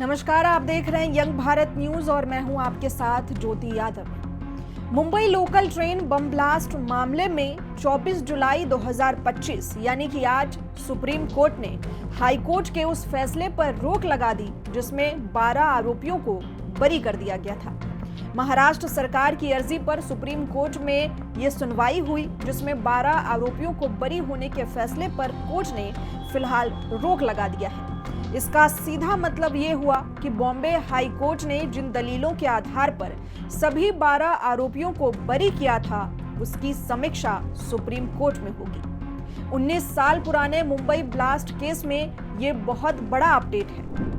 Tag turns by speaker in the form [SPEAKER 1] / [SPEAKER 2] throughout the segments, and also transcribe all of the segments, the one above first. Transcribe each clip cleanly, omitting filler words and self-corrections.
[SPEAKER 1] नमस्कार, आप देख रहे हैं यंग भारत न्यूज और मैं हूं आपके साथ Jyoti Yadav. Mumbai local train bomb blast मामले में 24 जुलाई 2025 यानी कि आज सुप्रीम कोर्ट ने हाई कोर्ट के उस फैसले पर रोक लगा दी जिसमें 12 आरोपियों को बरी कर दिया गया था। महाराष्ट्र सरकार की अर्जी पर सुप्रीम कोर्ट में ये सुनवाई हुई जिसमें 12 आरोपियों को बरी होने के फैसले पर कोर्ट ने फिलहाल रोक लगा दिया है। इसका सीधा मतलब ये हुआ कि बॉम्बे हाई कोर्ट ने जिन दलीलों के आधार पर सभी 12 आरोपियों को बरी किया था उसकी समीक्षा सुप्रीम कोर्ट में होगी। 19 साल पुराने मुंबई ब्लास्ट केस में ये बहुत बड़ा अपडेट है।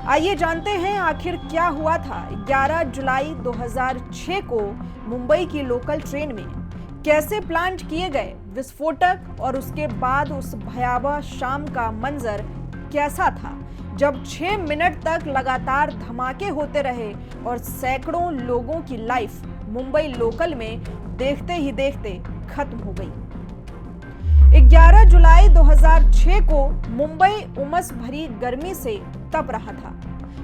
[SPEAKER 1] आइए जानते हैं आखिर क्या हुआ था 11 जुलाई 2006 को मुंबई की लोकल ट्रेन में। कैसे प्लांट किए गए विस्फोटक और उसके बाद उस भयावह शाम का मंजर कैसा था जब 6 मिनट तक लगातार धमाके होते रहे और सैकड़ों लोगों की लाइफ मुंबई लोकल में देखते ही देखते खत्म हो गई। 11 जुलाई 2006 को मुंबई उमस भरी गर्मी से तप रहा था।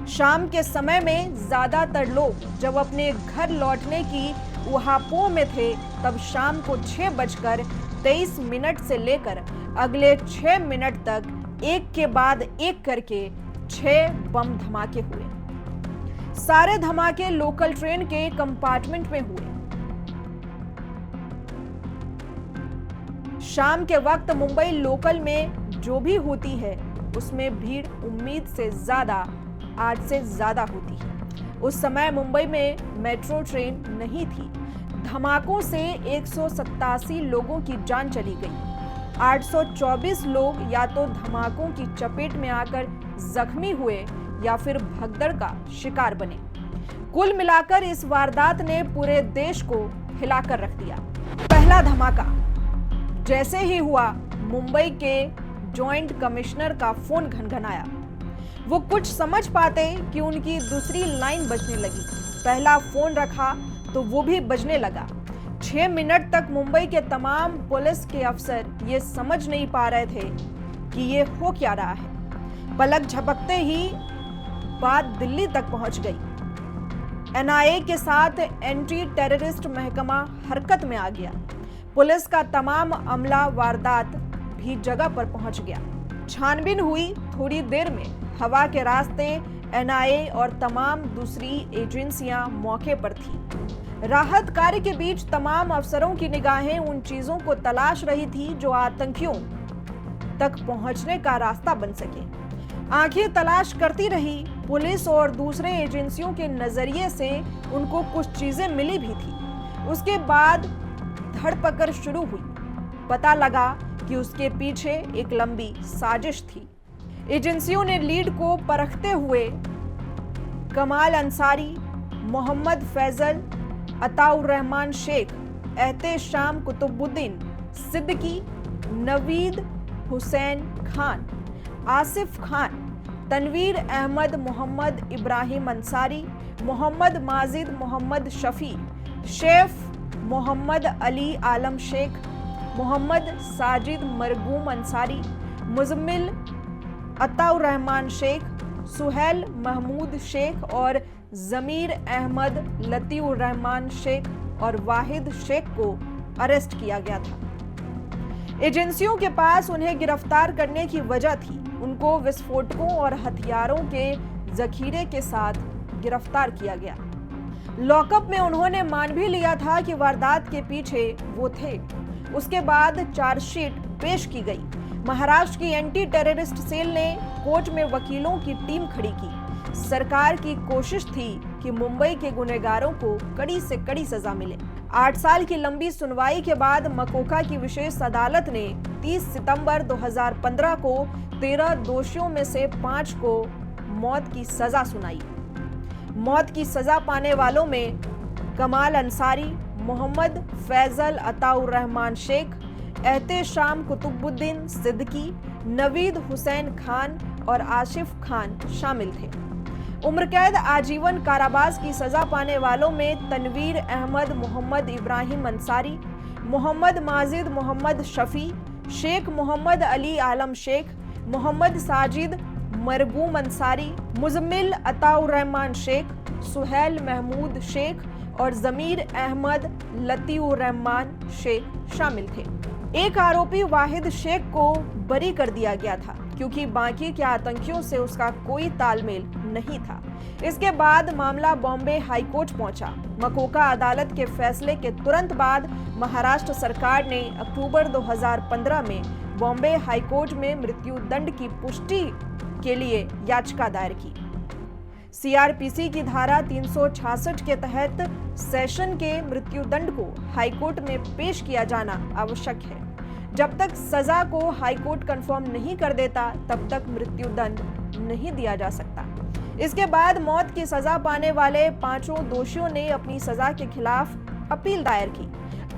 [SPEAKER 1] शाम के समय में ज्यादातर लोग जब अपने घर लौटने की उहापों में थे तब शाम को 6:23 से लेकर अगले 6 मिनट तक एक के बाद एक करके 6 बम धमाके हुए। सारे धमाके लोकल ट्रेन के कंपार्टमेंट में हुए। शाम के वक्त मुंबई लोकल में जो भी होती है उसमें भीड़ उम्मीद से ज्यादा 8 से ज्यादा होती है। उस समय मुंबई में मेट्रो ट्रेन नहीं थी। धमाकों से 187 लोगों की जान चली गई। 824 लोग या तो धमाकों की चपेट में आकर जख्मी हुए या फिर भगदड़ का शिकार बने। कुल मिलाकर इस वारदात ने पूरे देश को हिलाकर रख दिया। पहला धमाका जैसे ही हुआ मुंबई के जॉइंट कमिश्नर का फोन घनघनाया। वो कुछ समझ पाते कि उनकी दूसरी लाइन बजने लगी। पहला फोन रखा तो वो भी बजने लगा। 6 मिनट तक मुंबई के तमाम पुलिस के अफसर ये समझ नहीं पा रहे थे कि ये हो क्या रहा है। पलक झपकते ही बात दिल्ली तक पहुंच गई। एनआईए के साथ एंटी टेररिस्ट महकमा हरकत में आ गया। पुलिस का तमाम अमला वारदात भी जगह पर पहुंच गया। छानबीन हुई। थोड़ी देर में हवा के रास्ते एनआईए और तमाम दूसरी एजेंसियां मौके पर थी। राहत कार्य के बीच तमाम अफसरों की निगाहें उन चीजों को तलाश रही थी जो आतंकियों तक पहुंचने का रास्ता बन सके। आंखें तलाश करती रही। पुलिस और दूसरे एजेंसियों के नजरिए से उनको कुछ चीजें मिली भी थी। उसके बाद धड़पकड़ शुरू हुई। पता लगा कि उसके पीछे एक लंबी साजिश थी। एजेंसियों ने लीड को परखते हुए कमाल अंसारी, मोहम्मद फैजल, अताउर रहमान शेख, एहतेशाम कुतुबुद्दीन सिद्दीकी, नवीद हुसैन खान, आसिफ खान, तनवीर अहमद, मोहम्मद इब्राहिम अंसारी, मोहम्मद माजिद, मोहम्मद शफी, शेफ मोहम्मद अली आलम शेख, मोहम्मद साजिद मरगूम अंसारी, मुजम्मिल अताउर रहमान शेख, सुहेल महमूद शेख और जमीर अहमद लतीउर रहमान शेख और वाहिद शेख को अरेस्ट किया गया था। एजेंसियों के पास उन्हें गिरफ्तार करने की वजह थी। उनको विस्फोटकों और हथियारों के जखीरे के साथ गिरफ्तार किया गया। लॉकअप में उन्होंने मान भी लिया था कि वारदात के पीछे वो थे। उसके बाद चार्जशीट पेश की गई। महाराष्ट्र की एंटी टेररिस्ट सेल ने कोर्ट में वकीलों की टीम खड़ी की। सरकार की कोशिश थी कि मुंबई के गुनहगारों को कड़ी से कड़ी सजा मिले। 8 साल की लंबी सुनवाई के बाद मकोका की विशेष अदालत ने 30 सितंबर 2015 को 13 दोषियों में से 5 को मौत की सजा सुनाई। मौत की सजा पाने वालों में कमाल अंसारी, मोहम्मद फैजल अताउर रहमान शेख, एहतेशाम कुतुबुद्दीन सिद्दीकी, नवीद हुसैन खान, और आसिफ खान शामिल थे। उम्र कैद आजीवन कारावास की सजा पाने वालों में तनवीर अहमद, मोहम्मद इब्राहिम अंसारी, मोहम्मद माजिद, मोहम्मद शफी, शेख मोहम्मद अली आलम शेख, मोहम्मद साजिद मरगूम अंसारी, मुजम्मिल अताउर्रहमान शेख, सुहैल महमूद शेख और जमीर अहमद लतीउर्रहमान शेख शामिल थे। एक आरोपी वाहिद शेख को बरी कर दिया गया था क्योंकि बाकी के आतंकियों से उसका कोई तालमेल नहीं था। इसके बाद मामला बॉम्बे हाईकोर्ट पहुंचा। मकोका अदालत के फैसले के तुरंत बाद महाराष्ट्र सरकार ने अक्टूबर 2015 में बॉम्बे हाईकोर्ट में मृत्यु दंड की पुष्टि के लिए याचिका दायर की। सीआरपीसी की धारा 366 के तहत सेशन के मृत्यु दंड को हाईकोर्ट में पेश किया जाना आवश्यक है। जब तक सजा को हाईकोर्ट कंफर्म नहीं कर देता तब तक मृत्यु दंड नहीं दिया जा सकता। इसके बाद मौत की सजा पाने वाले 5 दोषियों ने अपनी सजा के खिलाफ अपील दायर की।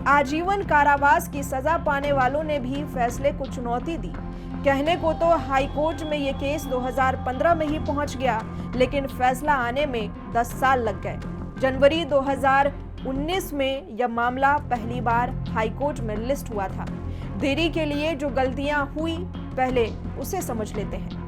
[SPEAKER 1] आजीवन कारावास की सजा पाने वालों ने भी फैसले को चुनौती दी। कहने को तो हाईकोर्ट में ये केस 2015 में ही पहुंच गया, लेकिन फैसला आने में 10 साल लग गए। जनवरी 2019 में यह मामला पहली बार हाईकोर्ट में लिस्ट हुआ था। देरी के लिए जो गलतियां हुई पहले उसे समझ लेते हैं।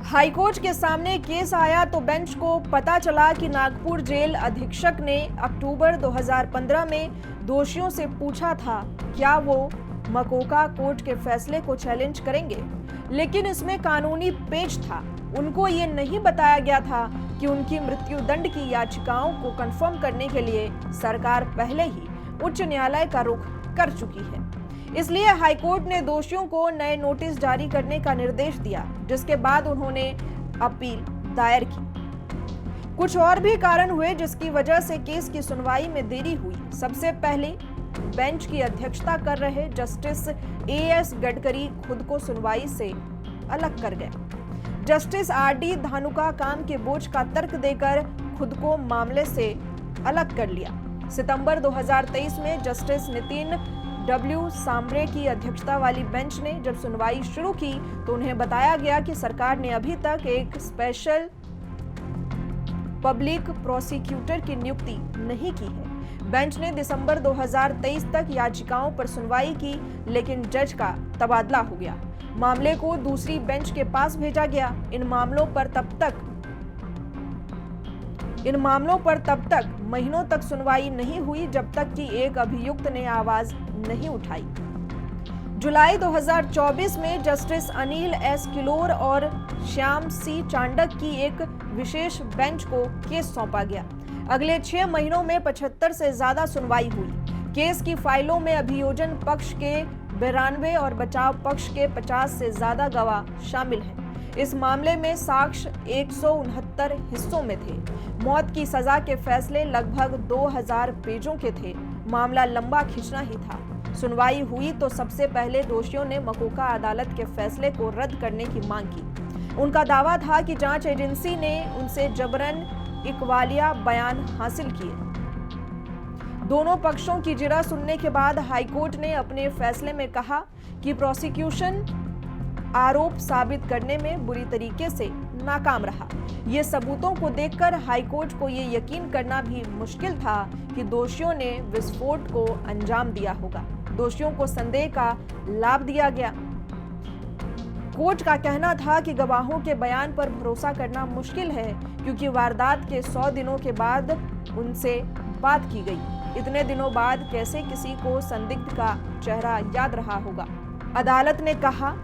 [SPEAKER 1] हाईकोर्ट के सामने केस आया तो बेंच को पता चला कि नागपुर जेल अधीक्षक ने अक्टूबर 2015 में दोषियों से पूछा था क्या वो मकोका कोर्ट के फैसले को चैलेंज करेंगे, लेकिन इसमें कानूनी पेच था। उनको ये नहीं बताया गया था कि उनकी मृत्यु दंड की याचिकाओं को कंफर्म करने के लिए सरकार पहले ही उच्च न्यायालय का रुख कर चुकी है। इसलिए हाईकोर्ट ने दोषियों को नए नोटिस जारी करने का निर्देश दिया, जिसके बाद उन्होंने अपील दायर की। कुछ और भी कारण हुए जिसकी वजह से केस की सुनवाई में देरी हुई। सबसे पहले बेंच की अध्यक्षता कर रहे जस्टिस एएस गडकरी खुद को सुनवाई से अलग कर गए। जस्टिस आरडी धानुका काम के बोझ का तर्क देकर खुद को मामले से अलग कर लिया। सितंबर 2023 में जस्टिस नितिन डब्ल्यू सांबरे की अध्यक्षता वाली बेंच ने जब सुनवाई शुरू की तो उन्हें बताया गया कि सरकार ने अभी तक एक स्पेशल पब्लिक प्रोसिक्यूटर की नियुक्ति नहीं की है। बेंच ने दिसंबर 2023 तक याचिकाओं पर सुनवाई की, लेकिन जज का तबादला हो गया। मामले को दूसरी बेंच के पास भेजा गया। इन मामलों पर तब तक महीनों तक सुनवाई नहीं हुई जब तक कि एक अभियुक्त ने आवाज नहीं उठाई। जुलाई 2024 में जस्टिस अनिल एस किलोर और श्याम सी चांडक की एक विशेष बेंच को केस सौंपा गया। अगले 6 महीनों में 75 से ज्यादा सुनवाई हुई। केस की फाइलों में अभियोजन पक्ष के 92 और बचाव पक्ष के 50 से ज्यादा गवाह शामिल हैं। इस मामले में साक्ष्य 169 हिस्सों में थे। मौत की सजा के फैसले लगभग 2000 पेजों के थे। मामला लंबा खींचना ही था। सुनवाई हुई तो सबसे पहले दोषियों ने मकोका अदालत के फैसले को रद्द करने की मांग की। उनका दावा था कि जांच एजेंसी ने उनसे जबरन इकबालिया बयान हासिल किए। दोनों पक्षों की जिरह सुनने के बाद हाईकोर्ट ने अपने फैसले में कहा कि प्रोसिक्यूशन आरोप साबित करने में बुरी तरीके से नाकाम रहा। ये सबूतों को देखकर हाईकोर्ट को ये यकीन करना भी मुश्किल था कि दोषियों ने विस्फोट को अंजाम दिया होगा। दोषियों को संदेह का लाभ दिया गया। कोर्ट का कहना था कि गवाहों के बयान पर भरोसा करना मुश्किल है क्योंकि वारदात के 100 दिनों के बाद उनसे बात की गई। इतने दिनों बाद कैसे किसी को संदिग्ध का चेहरा याद रहा होगा। अदालत ने कहा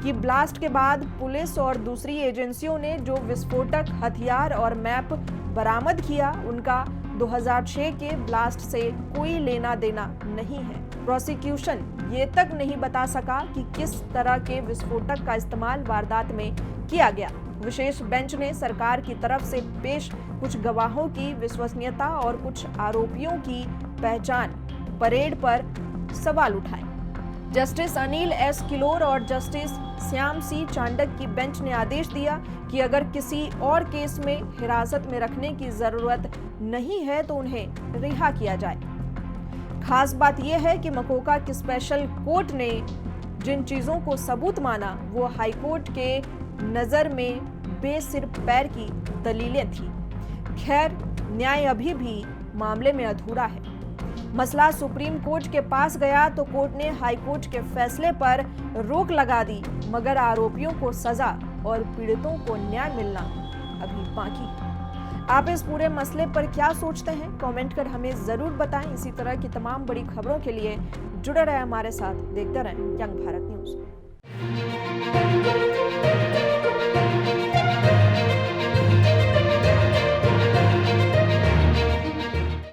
[SPEAKER 1] कि ब्लास्ट के बाद पुलिस और दूसरी एजेंसियों ने जो विस्फोटक हथियार और मैप बरामद किया उनका 2006 के ब्लास्ट से कोई लेना देना नहीं है। प्रोसिक्यूशन ये तक नहीं बता सका कि किस तरह के विस्फोटक का इस्तेमाल वारदात में किया गया। विशेष बेंच ने सरकार की तरफ से पेश कुछ गवाहों की विश्वसनीयता और कुछ आरोपियों की पहचान परेड पर सवाल उठाए। जस्टिस अनिल एस किलोर और जस्टिस श्याम सी चांडक की बेंच ने आदेश दिया कि अगर किसी और केस में हिरासत में रखने की जरूरत नहीं है तो उन्हें रिहा किया जाए। खास बात यह है कि मकोका की स्पेशल कोर्ट ने जिन चीजों को सबूत माना वो हाईकोर्ट के नजर में बेसिर पैर की दलीलें थी। खैर, न्याय अभी भी मामले में अधूरा है। मसला सुप्रीम कोर्ट के पास गया तो कोर्ट ने हाई कोर्ट के फैसले पर रोक लगा दी, मगर आरोपियों को सजा और पीड़ितों को न्याय मिलना अभी बाकी है। आप इस पूरे मसले पर क्या सोचते हैं? कमेंट कर हमें जरूर बताएं। इसी तरह की तमाम बड़ी खबरों के लिए जुड़े रहें हमारे साथ, देखते रहें यंग भारत न्यूज।